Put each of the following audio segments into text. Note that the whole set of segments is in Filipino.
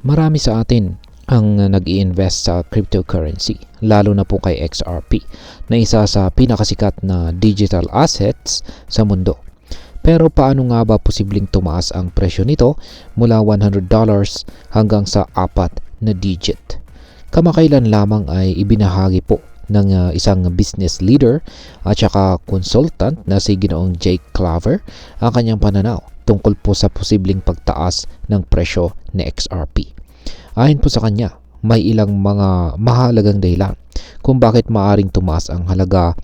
Marami sa atin ang nag-i-invest sa cryptocurrency, lalo na po kay XRP, na isa sa pinakasikat na digital assets sa mundo. Pero paano nga ba posibleng tumaas ang presyo nito mula $100 hanggang sa 4 na digit? Kamakailan lamang ay ibinahagi po ng isang business leader at saka consultant na si Ginoong Jake Claver ang kanyang pananaw tungkol po sa posibleng pagtaas ng presyo ni XRP. Ayon po sa kanya, may ilang mga mahalagang dahilan kung bakit maaring tumaas ang halaga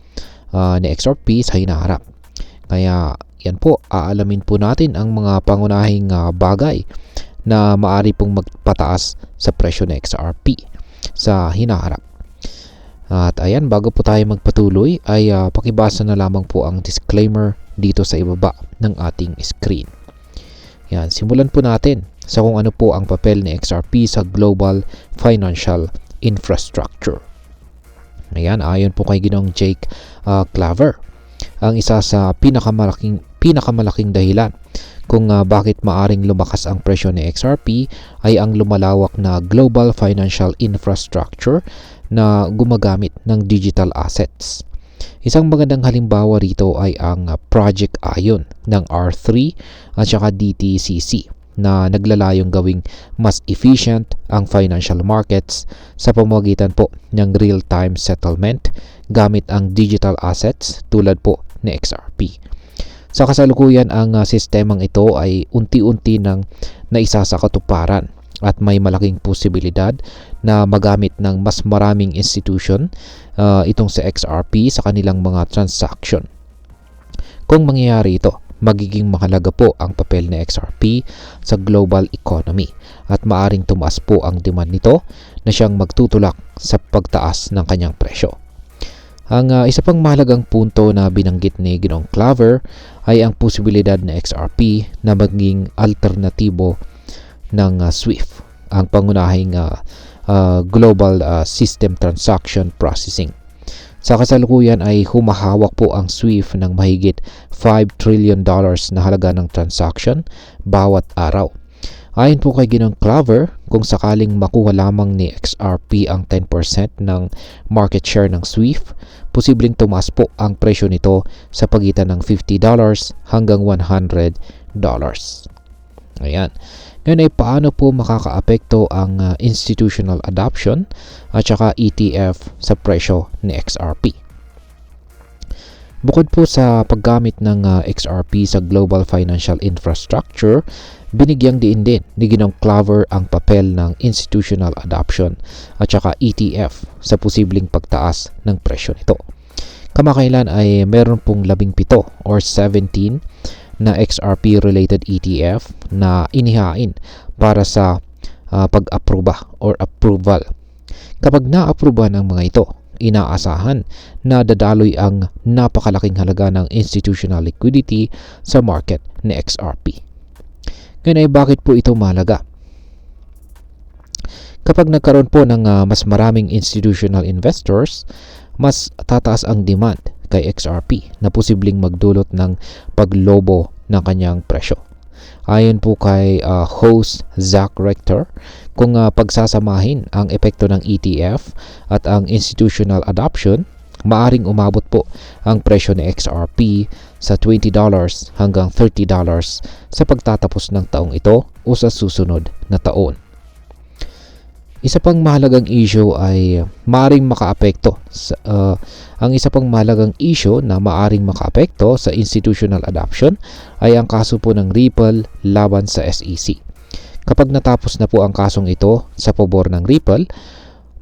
ni XRP sa hinaharap. Kaya yan po, aalamin po natin ang mga pangunahing bagay na maaari pong magpataas sa presyo ni XRP sa hinaharap. At ayan, bago po tayo magpatuloy ay pakibasa na lamang po ang disclaimer dito sa ibaba ng ating screen. Yan, simulan po natin sa kung ano po ang papel ni XRP sa global financial infrastructure. Ayan, ayon po kay Ginoong Jake Claver, ang isa sa pinakamalaking dahilan kung bakit maaring lumakas ang presyo ni XRP ay ang lumalawak na global financial infrastructure na gumagamit ng digital assets. Isang magandang halimbawa rito ay ang Project Ion ng R3 at saka DTCC na naglalayong gawing mas efficient ang financial markets sa pamamagitan po ng real-time settlement gamit ang digital assets tulad po ni XRP. Sa kasalukuyan, ang sistemang ito ay unti-unti nang naisa sa katuparan at may malaking posibilidad na magamit ng mas maraming institution itong sa XRP sa kanilang mga transaction. Kung mangyayari ito, magiging mahalaga po ang papel ni XRP sa global economy at maaring tumaas po ang demand nito na siyang magtutulak sa pagtaas ng kanyang presyo. Ang isa pang mahalagang punto na binanggit ni Ginoong Claver ay ang posibilidad na XRP na maging alternatibo ng SWIFT, ang pangunahing global system transaction processing. Sa kasalukuyan ay humahawak po ang SWIFT ng mahigit $5 trillion na halaga ng transaction bawat araw. Ayon po kay Ginoong Claver, kung sakaling makuha lamang ni XRP ang 10% ng market share ng SWIFT, posibleng tumaas po ang presyo nito sa pagitan ng $50 hanggang $100. Ayan. Ngayon ay paano po makakaapekto ang institutional adoption at saka ETF sa presyo ni XRP? Bukod po sa paggamit ng XRP sa global financial infrastructure, binigyang diin din ni Ginoong Claver ang papel ng institutional adoption at saka ETF sa posibleng pagtaas ng presyo nito. Kamakailan ay meron pong 17 or 17 na XRP-related ETF na inihain para sa pag-aproba or approval. Kapag na-aproba ng mga ito, inaasahan na dadaloy ang napakalaking halaga ng institutional liquidity sa market ni XRP. Ngayon ay bakit po ito mahalaga? Kapag nagkaroon po ng mas maraming institutional investors, mas tataas ang demand kay XRP na posibleng magdulot ng paglobo ng kanyang presyo. Ayon po kay host Zach Rector, kung pagsasamahin ang epekto ng ETF at ang institutional adoption, maaring umabot po ang presyo ni XRP sa $20 hanggang $30 sa pagtatapos ng taong ito o sa susunod na taon. Isa pang mahalagang issue ay maaring makaapekto ang isa pang mahalagang issue na maaring makaapekto sa institutional adoption ay ang kaso po ng Ripple laban sa SEC. Kapag natapos na po ang kasong ito sa pabor ng Ripple,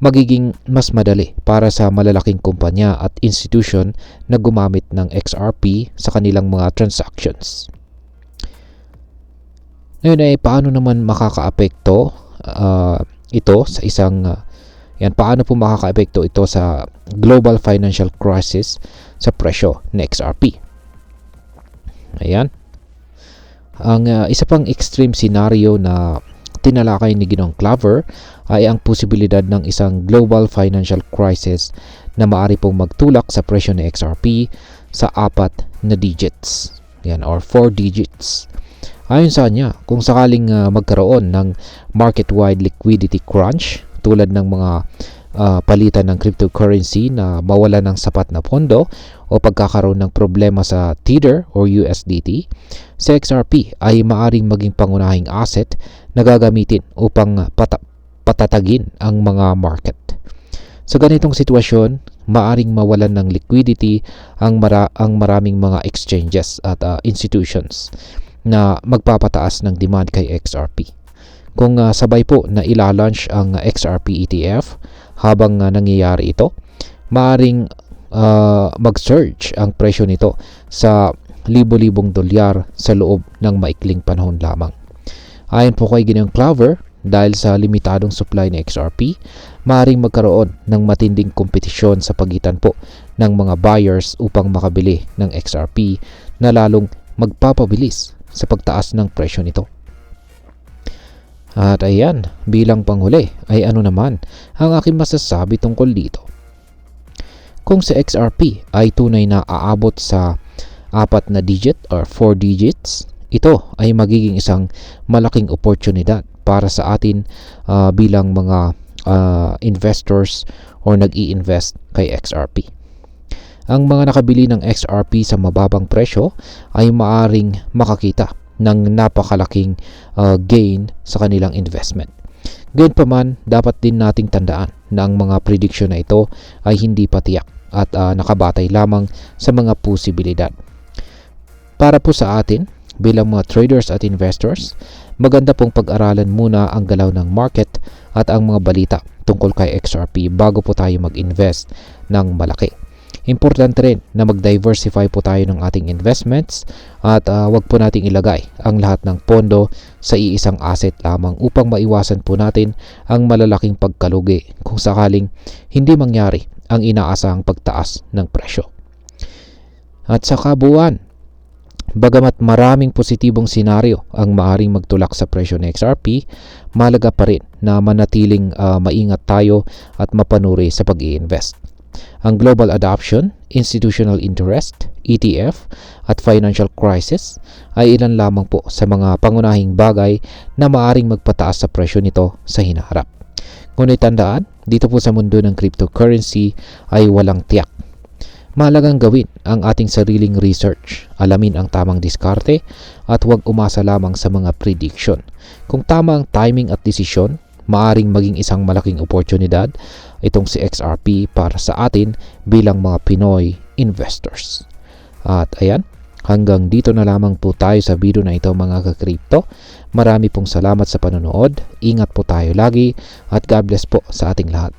magiging mas madali para sa malalaking kumpanya at institution na gumamit ng XRP sa kanilang mga transactions. Ngayon ay paano naman makakaapekto ito sa paano po makakaapekto ito sa global financial crisis sa presyo ng XRP? Ayan. Ang isa pang extreme scenario na tinalakay ni Ginoong Claver ay ang posibilidad ng isang global financial crisis na maaari pong magtulak sa presyo ng XRP sa 4 na digits. Yan, or 4 digits. Ayon sa kanya, kung sakaling magkaroon ng market-wide liquidity crunch tulad ng mga palitan ng cryptocurrency na mawala ng sapat na pondo o pagkakaroon ng problema sa Tether or USDT, si XRP ay maaring maging pangunahing asset na gagamitin upang patatagin ang mga market. Sa ganitong sitwasyon, maaring mawalan ng liquidity ang maraming mga exchanges at institutions na magpapataas ng demand kay XRP. Kung sabay po na ila-launch ang XRP ETF, habang nangyayari ito, maaring mag-surge ang presyo nito sa libo-libong dolyar sa loob ng maikling panahon lamang. Ayon po kay Ginoong Claver, dahil sa limitadong supply ng XRP, maaring magkaroon ng matinding kompetisyon sa pagitan po ng mga buyers upang makabili ng XRP na lalong magpapabilis sa pagtaas ng presyo nito. At ayan, bilang panghuli ay ano naman ang aking masasabi tungkol dito. Kung sa XRP ay tunay na aabot sa 4 na digit or 4 digits, ito ay magiging isang malaking oportunidad para sa atin bilang mga investors or nag-i-invest kay XRP. Ang mga nakabili ng XRP sa mababang presyo ay maaring makakita ng napakalaking gain sa kanilang investment. Gayunpaman, dapat din nating tandaan na ang mga prediction na ito ay hindi patiyak at nakabatay lamang sa mga posibilidad. Para po sa atin, bilang mga traders at investors, maganda pong pag-aralan muna ang galaw ng market at ang mga balita tungkol kay XRP bago po tayo mag-invest ng malaki. Importante rin na mag-diversify po tayo ng ating investments at wag po nating ilagay ang lahat ng pondo sa iisang asset lamang upang maiwasan po natin ang malalaking pagkalugi kung sakaling hindi mangyari ang inaasahang pagtaas ng presyo. At sa kabuuan, bagamat maraming positibong senaryo ang maaring magtulak sa presyo ng XRP, mahalaga pa rin na manatiling maingat tayo at mapanuri sa pag-i-invest. Ang global adoption, institutional interest, ETF at financial crisis ay ilan lamang po sa mga pangunahing bagay na maaring magpataas sa presyo nito sa hinaharap. Ngunit tandaan, dito po sa mundo ng cryptocurrency ay walang tiyak. Mahalagang gawin ang ating sariling research, alamin ang tamang diskarte at huwag umasa lamang sa mga prediction. Kung tama ang timing at desisyon, maaring maging isang malaking oportunidad itong si XRP para sa atin bilang mga Pinoy investors. At ayan, hanggang dito na lamang po tayo sa video na ito mga ka-crypto. Marami pong salamat sa panonood. Ingat po tayo lagi at God bless po sa ating lahat.